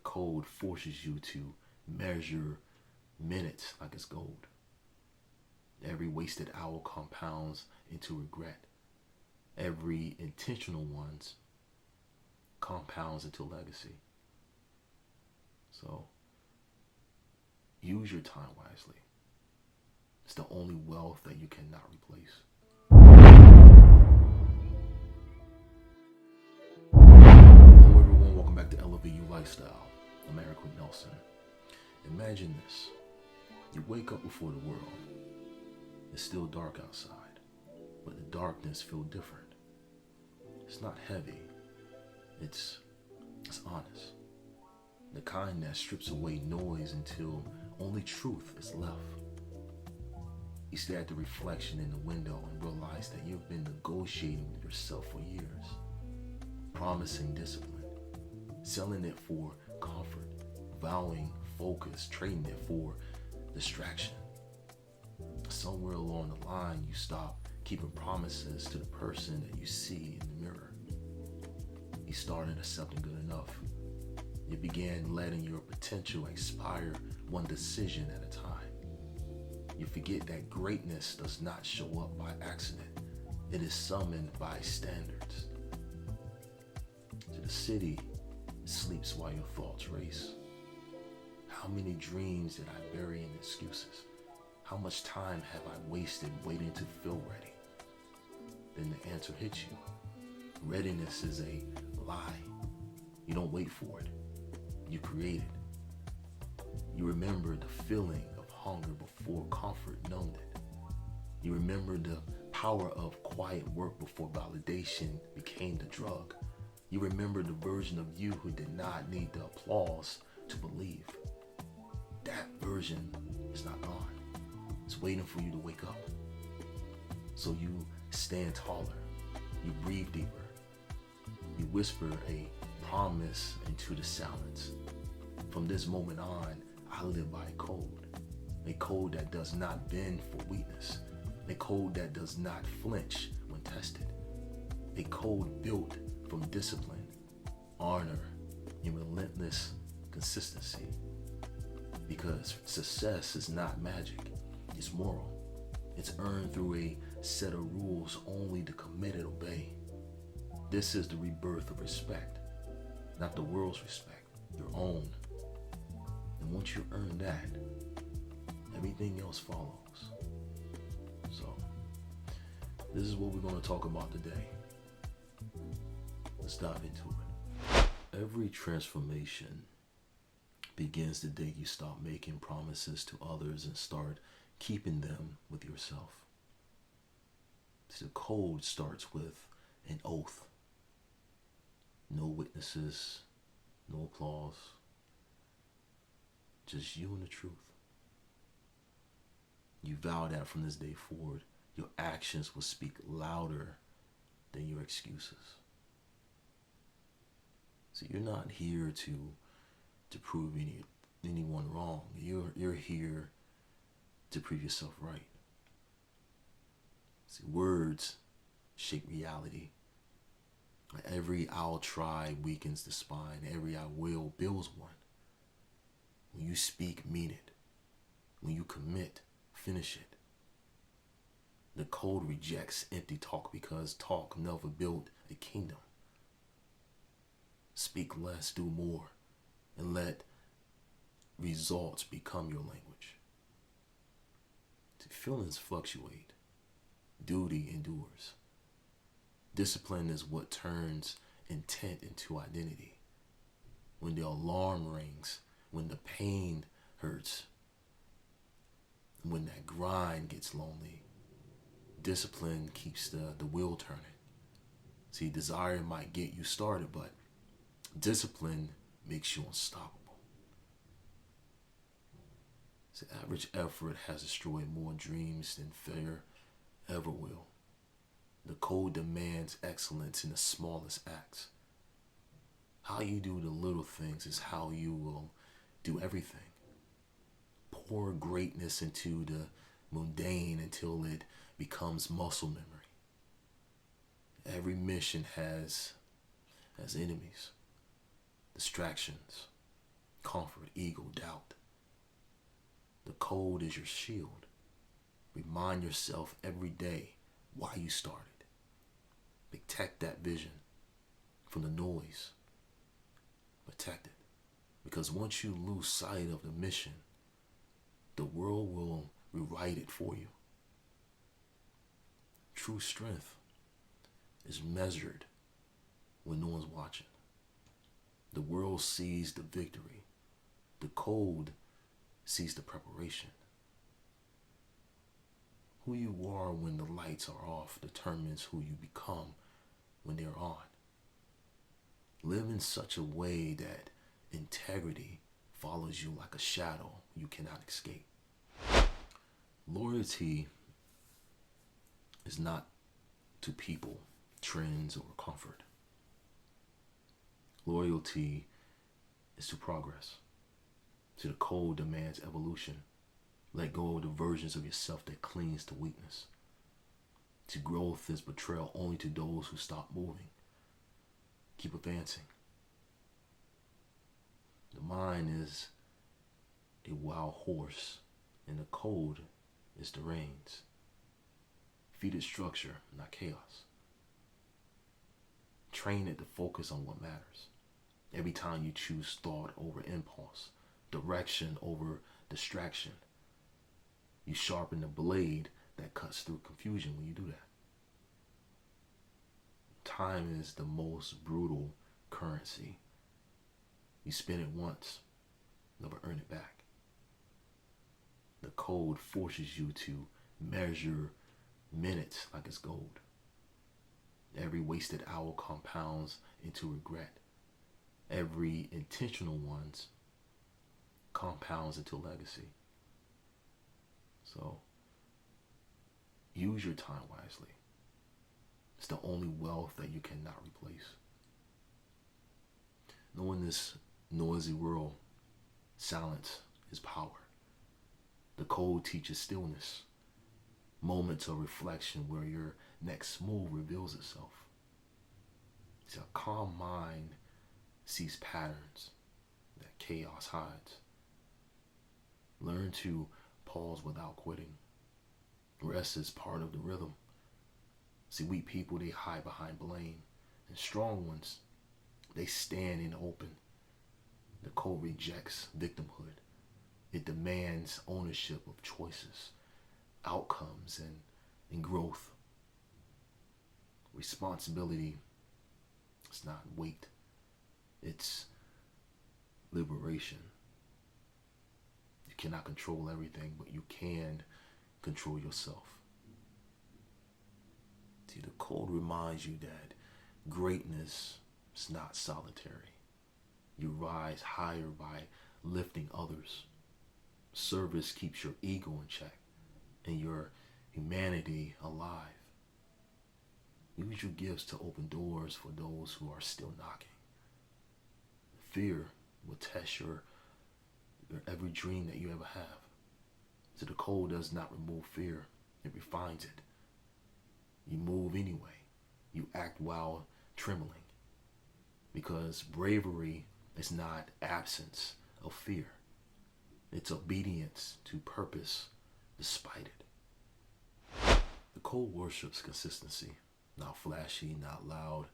code forces you to measure minutes like it's gold. Every wasted hour compounds into regret. Every intentional ones compounds into legacy. So use your time wisely. It's the only wealth that you cannot replace. Hello everyone, welcome back to Elevate You Lifestyle. I'm Eric with Nelson. Imagine this. You wake up before the world. It's still dark outside, but the darkness feels different. It's not heavy. It's honest. The kind that strips away noise until only truth is left. You stare at the reflection in the window and realize that you've been negotiating with yourself for years, promising discipline, selling it for comfort, vowing focus, trading it for distraction. Somewhere along the line, you stop keeping promises to the person that you see in the mirror. You started accepting good enough. You began letting your potential expire one decision at a time. You forget that greatness does not show up by accident. It is summoned by standards. So the city sleeps while your thoughts race. How many dreams did I bury in excuses? How much time have I wasted waiting to feel ready? Then the answer hits you. Readiness is a lie. You don't wait for it. You create it. You remember the feeling of hunger before comfort numbed it. You remember the power of quiet work before validation became the drug. You remember the version of you who did not need the applause to believe. That version is not gone. It's waiting for you to wake up. So you stand taller. You breathe deeper. You whisper a promise into the silence. From this moment on, I live by a code that does not bend for weakness, a code that does not flinch when tested, a code built from discipline, honor, and relentless consistency. Because success is not magic, it's moral. It's earned through a set of rules only the committed obey. This is the rebirth of respect, not the world's respect, your own. And once you earn that, everything else follows. So, this is what we're going to talk about today. Let's dive into it. Every transformation begins the day you stop making promises to others and start keeping them with yourself. See, the code starts with an oath. No witnesses, no applause, just you and the truth. You vow that from this day forward, your actions will speak louder than your excuses. So you're not here to prove anyone wrong. You're here to prove yourself right. See, words shape reality. Every I'll try weakens the spine. Every I will builds one. When you speak, mean it. When you commit, finish it. The code rejects empty talk because talk never built a kingdom. Speak less, do more, and let results become your language. Feelings fluctuate. Duty endures. Discipline is what turns intent into identity. When the alarm rings, when the pain hurts, when that grind gets lonely, discipline keeps the wheel turning. See, desire might get you started, but discipline makes you unstoppable. See, average effort has destroyed more dreams than failure ever will. The code demands excellence in the smallest acts. How you do the little things is how you will do everything. Pour greatness into the mundane until it becomes muscle memory. Every mission has enemies, distractions, comfort, ego, doubt. The code is your shield. Remind yourself every day why you started. Protect that vision from the noise. Protect it. Because once you lose sight of the mission, the world will rewrite it for you. True strength is measured when no one's watching. The world sees the victory. The code sees the preparation. Who you are when the lights are off determines who you become when they're on. Live in such a way that integrity follows you like a shadow you cannot escape. Loyalty is not to people, trends, or comfort. Loyalty is to progress. To the code demands evolution. Let go of the versions of yourself that clings to weakness. To growth is betrayal only to those who stop moving. Keep advancing. The mind is a wild horse, and the code is the reins. Feed it structure, not chaos. Train it to focus on what matters. Every time you choose thought over impulse, direction over distraction, you sharpen the blade that cuts through confusion when you do that. Time is the most brutal currency. You spend it once, never earn it back. The code forces you to measure minutes like it's gold. Every wasted hour compounds into regret. Every intentional ones compounds into legacy. So, use your time wisely. It's the only wealth that you cannot replace. Knowing this noisy world, silence is power. The code teaches stillness, moments of reflection where your next move reveals itself. See, a calm mind sees patterns that chaos hides. Learn to pause without quitting. Rest is part of the rhythm. See, weak people, they hide behind blame. And strong ones, they stand in the open. The code rejects victimhood. It demands ownership of choices, outcomes, and growth. Responsibility is not weight. It's liberation. You cannot control everything, but you can control yourself. See, the code reminds you that greatness is not solitary. You rise higher by lifting others. Service keeps your ego in check and your humanity alive. Use your gifts to open doors for those who are still knocking. Fear will test your every dream that you ever have. So the code does not remove fear, it refines it. You move anyway. You act while trembling. Because bravery is not absence of fear. It's obedience to purpose despite it. The code worships consistency. Not flashy, not loud,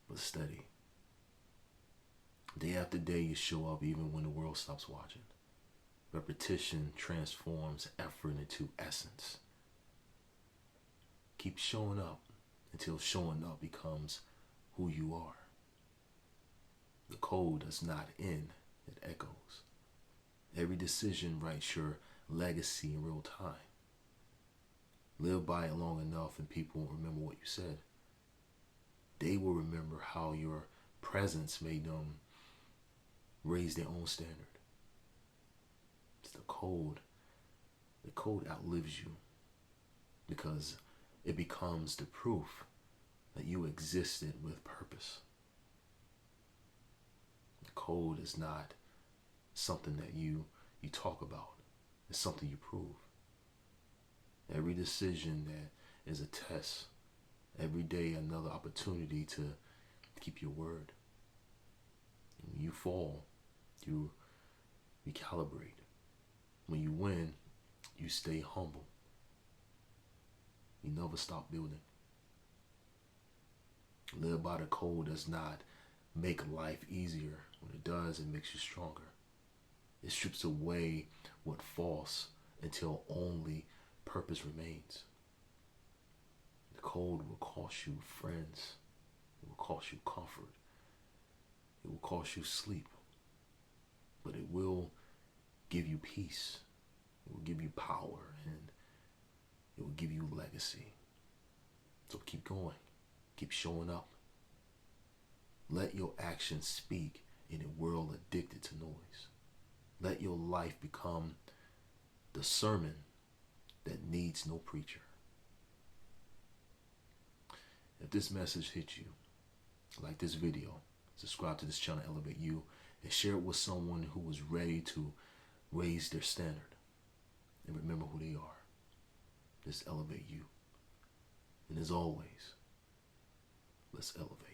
but steady. Day after day you show up even when the world stops watching. Repetition transforms effort into essence. Keep showing up until showing up becomes who you are. The code does not end, it echoes. Every decision writes your legacy in real time. Live by it long enough and people won't remember what you said. They will remember how your presence made them raise their own standard. It's the code. The code outlives you because it becomes the proof that you existed with purpose. The code is not something that you talk about. It's something you prove. Every decision that is a test. Every day another opportunity to keep your word. When you fall, you recalibrate. When you win, you stay humble. You never stop building. Live by the code does not make life easier. When it does, it makes you stronger. It strips away what false until only purpose remains. The code will cost you friends. It will cost you comfort. It will cost you sleep. But it will give you peace. It will give you power, and it will give you legacy. So keep going. Keep showing up. Let your actions speak in a world addicted to noise. Let your life become the sermon that needs no preacher. If this message hit you, like this video, subscribe to this channel, Elevate You, and share it with someone who is ready to raise their standard. And remember who they are. Just elevate you. And as always, let's elevate.